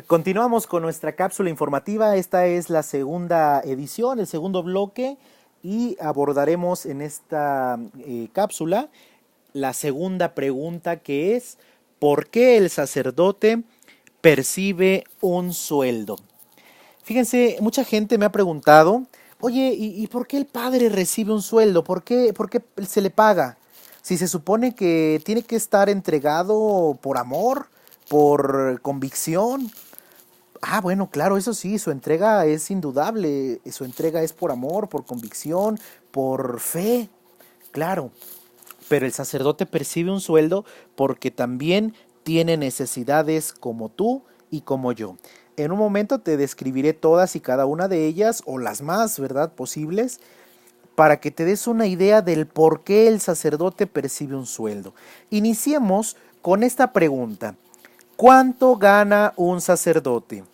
Continuamos con nuestra cápsula informativa. Esta es la segunda edición, el segundo bloque, y abordaremos en esta cápsula la segunda pregunta, que es ¿por qué el sacerdote percibe un sueldo? Fíjense, mucha gente me ha preguntado, oye, ¿y por qué el padre recibe un sueldo? ¿Por qué se le paga? Si se supone que tiene que estar entregado por amor, por convicción. Ah, bueno, claro, eso sí, su entrega es indudable, su entrega es por amor, por convicción, por fe, claro, pero el sacerdote percibe un sueldo porque también tiene necesidades como tú y como yo. En un momento te describiré todas y cada una de ellas, o las más, ¿verdad?, posibles, para que te des una idea del por qué el sacerdote percibe un sueldo. Iniciemos con esta pregunta. ¿Cuánto gana un sacerdote?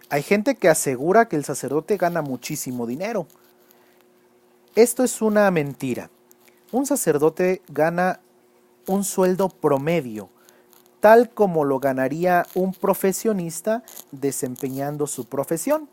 Hay gente que asegura que el sacerdote gana muchísimo dinero. Esto es una mentira. Un sacerdote gana un sueldo promedio, tal como lo ganaría un profesionista desempeñando su profesión.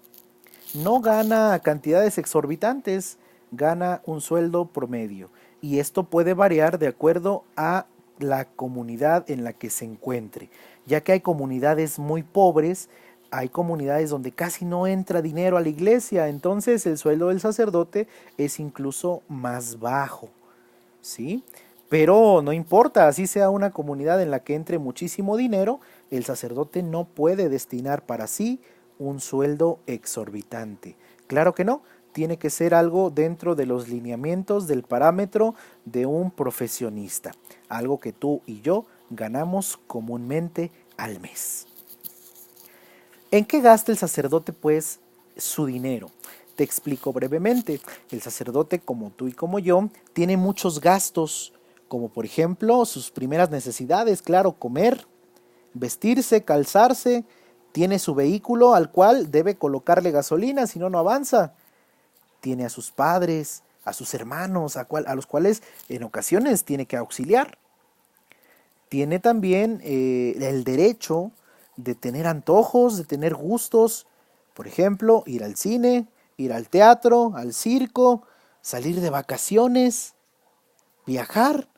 No gana cantidades exorbitantes, gana un sueldo promedio. Y esto puede variar de acuerdo a la comunidad en la que se encuentre, ya que hay comunidades muy pobres, hay comunidades donde casi no entra dinero a la iglesia, entonces el sueldo del sacerdote es incluso más bajo, ¿sí? Pero no importa, así sea una comunidad en la que entre muchísimo dinero, el sacerdote no puede destinar para sí un sueldo exorbitante. Claro que no, tiene que ser algo dentro de los lineamientos del parámetro de un profesionista, algo que tú y yo ganamos comúnmente al mes. ¿En qué gasta el sacerdote, pues, su dinero? Te explico brevemente. El sacerdote, como tú y como yo, tiene muchos gastos, como por ejemplo sus primeras necesidades, claro, comer, vestirse, calzarse, tiene su vehículo al cual debe colocarle gasolina, si no, no avanza. Tiene a sus padres, a sus hermanos, a los cuales en ocasiones tiene que auxiliar. Tiene también el derecho de tener antojos, de tener gustos, por ejemplo, ir al cine, ir al teatro, al circo, salir de vacaciones, viajar.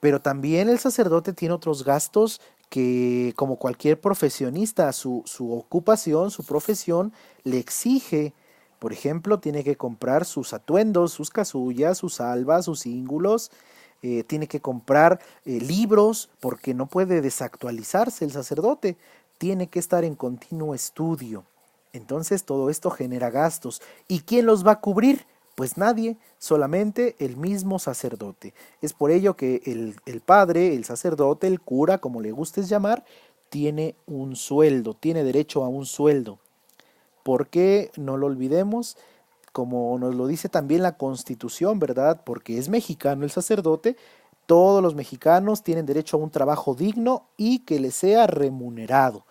Pero también el sacerdote tiene otros gastos que, como cualquier profesionista, su ocupación, su profesión, le exige. Por ejemplo, tiene que comprar sus atuendos, sus casullas, sus albas, sus cíngulos, tiene que comprar libros, porque no puede desactualizarse el sacerdote, tiene que estar en continuo estudio. Entonces todo esto genera gastos. ¿Y quién los va a cubrir? Pues nadie, solamente el mismo sacerdote. Es por ello que el padre, el sacerdote, el cura, como le gustes llamar, tiene un sueldo, tiene derecho a un sueldo. Porque no lo olvidemos, como nos lo dice también la Constitución, ¿verdad? Porque es mexicano el sacerdote, todos los mexicanos tienen derecho a un trabajo digno y que les sea remunerado.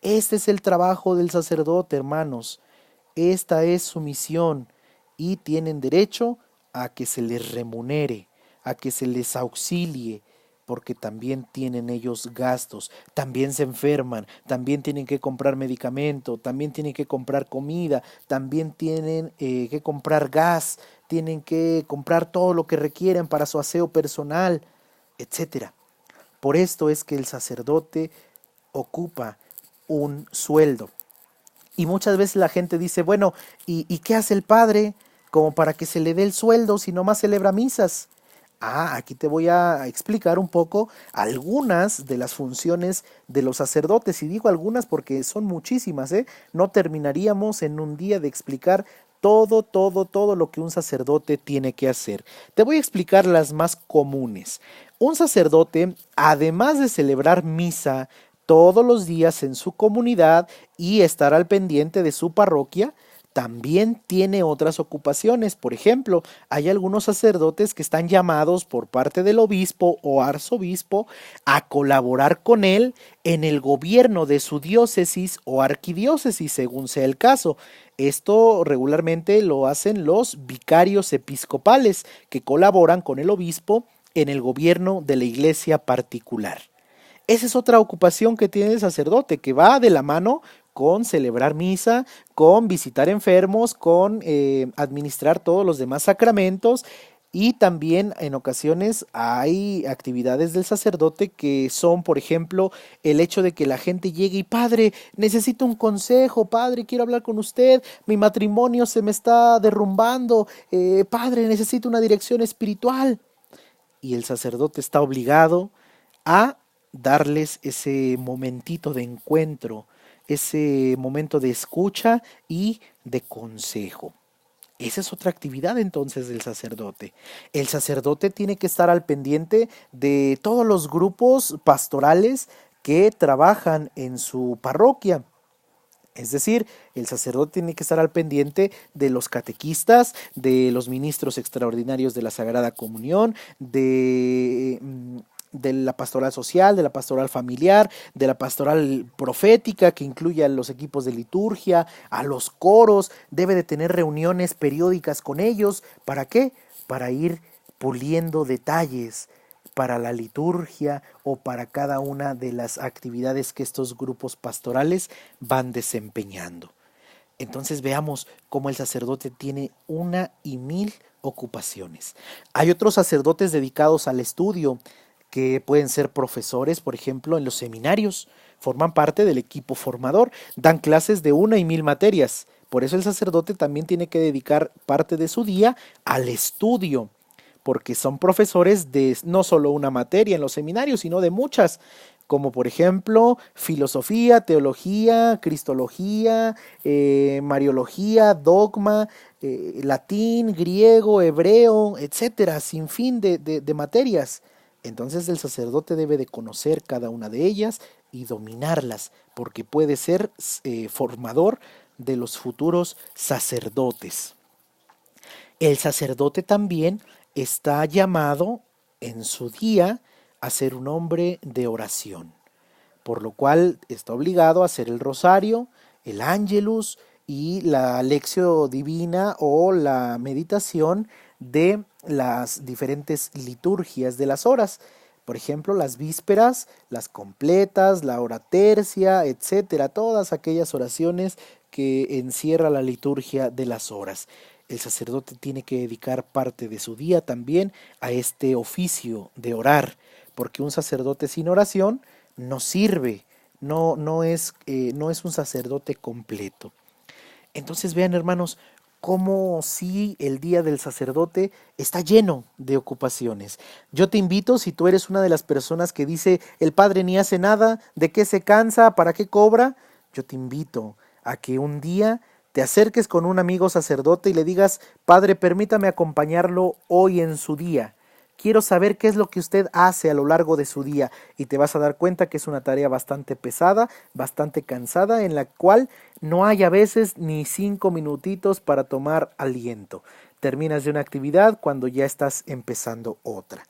Este es el trabajo del sacerdote, hermanos. Esta es su misión y tienen derecho a que se les remunere, a que se les auxilie, porque también tienen ellos gastos, también se enferman, también tienen que comprar medicamento, también tienen que comprar comida, también tienen que comprar gas, tienen que comprar todo lo que requieren para su aseo personal, etcétera. Por esto es que el sacerdote ocupa un sueldo. Y muchas veces la gente dice, bueno, ¿y qué hace el padre como para que se le dé el sueldo si nomás celebra misas? Ah, aquí te voy a explicar un poco algunas de las funciones de los sacerdotes. Y digo algunas porque son muchísimas, ¿eh? No terminaríamos en un día de explicar todo lo que un sacerdote tiene que hacer. Te voy a explicar las más comunes. Un sacerdote, además de celebrar misa todos los días en su comunidad y estar al pendiente de su parroquia, también tiene otras ocupaciones. Por ejemplo, hay algunos sacerdotes que están llamados por parte del obispo o arzobispo a colaborar con él en el gobierno de su diócesis o arquidiócesis, según sea el caso. Esto regularmente lo hacen los vicarios episcopales, que colaboran con el obispo en el gobierno de la iglesia particular. Esa es otra ocupación que tiene el sacerdote, que va de la mano con celebrar misa, con visitar enfermos, con administrar todos los demás sacramentos. Y también en ocasiones hay actividades del sacerdote que son, por ejemplo, el hecho de que la gente llegue y, padre, necesito un consejo, padre, quiero hablar con usted, mi matrimonio se me está derrumbando, padre, necesito una dirección espiritual. Y el sacerdote está obligado a darles ese momentito de encuentro, ese momento de escucha y de consejo. Esa es otra actividad entonces del sacerdote. El sacerdote tiene que estar al pendiente de todos los grupos pastorales que trabajan en su parroquia. Es decir, el sacerdote tiene que estar al pendiente de los catequistas, de los ministros extraordinarios de la Sagrada Comunión, de la pastoral social, de la pastoral familiar, de la pastoral profética, que incluye a los equipos de liturgia, a los coros. Debe de tener reuniones periódicas con ellos. ¿Para qué? Para ir puliendo detalles para la liturgia o para cada una de las actividades que estos grupos pastorales van desempeñando. Entonces veamos cómo el sacerdote tiene una y mil ocupaciones. Hay otros sacerdotes dedicados al estudio, que pueden ser profesores, por ejemplo, en los seminarios, forman parte del equipo formador, dan clases de una y mil materias. Por eso el sacerdote también tiene que dedicar parte de su día al estudio, porque son profesores de no solo una materia en los seminarios, sino de muchas, como por ejemplo filosofía, teología, cristología, mariología, dogma, latín, griego, hebreo, etcétera, sin fin de materias. Entonces el sacerdote debe de conocer cada una de ellas y dominarlas, porque puede ser formador de los futuros sacerdotes. El sacerdote también está llamado en su día a ser un hombre de oración, por lo cual está obligado a hacer el rosario, el ángelus y la lección divina o la meditación de las diferentes liturgias de las horas. Por ejemplo, las vísperas, las completas, la hora tercia, etcétera, todas aquellas oraciones que encierra la liturgia de las horas. El sacerdote tiene que dedicar parte de su día también a este oficio de orar, porque un sacerdote sin oración no sirve, no es un sacerdote completo. Entonces vean, hermanos, cómo si el día del sacerdote está lleno de ocupaciones. Yo te invito, si tú eres una de las personas que dice, el padre ni hace nada, ¿de qué se cansa? ¿Para qué cobra? Yo te invito a que un día te acerques con un amigo sacerdote y le digas, padre, permítame acompañarlo hoy en su día. Quiero saber qué es lo que usted hace a lo largo de su día, y te vas a dar cuenta que es una tarea bastante pesada, bastante cansada, en la cual no hay a veces ni 5 minutitos para tomar aliento. Terminas de una actividad cuando ya estás empezando otra.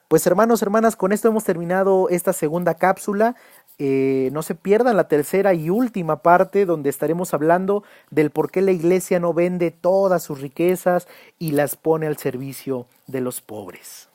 Pues hermanos, hermanas, con esto hemos terminado esta segunda cápsula. No se pierdan la tercera y última parte, donde estaremos hablando del por qué la iglesia no vende todas sus riquezas y las pone al servicio de los pobres.